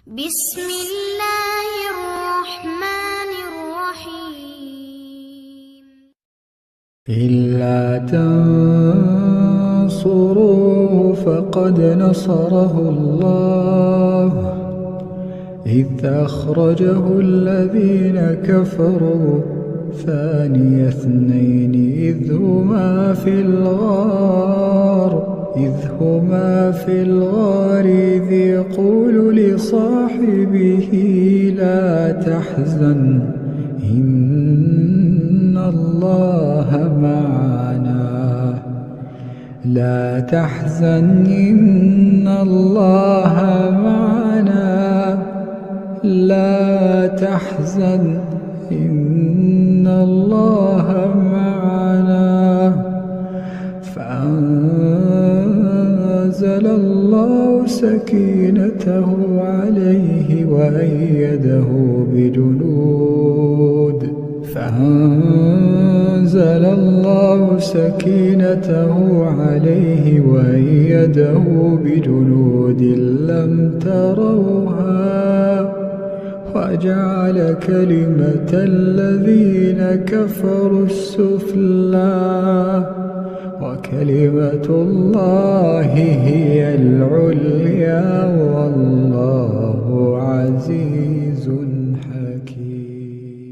بسم الله الرحمن الرحيم. إلا تنصروه فقد نصره الله إذ أخرجه الذين كفروا ثاني اثنين إذ هما في الغار إذ يقول لصاحبه لا تحزن إن الله معنا فأنزل الله سكينته عليه وأيده بجنود لم تروها وجعل كلمة الذين كفروا السفلى وكلمة الله هي العليا والله عزيز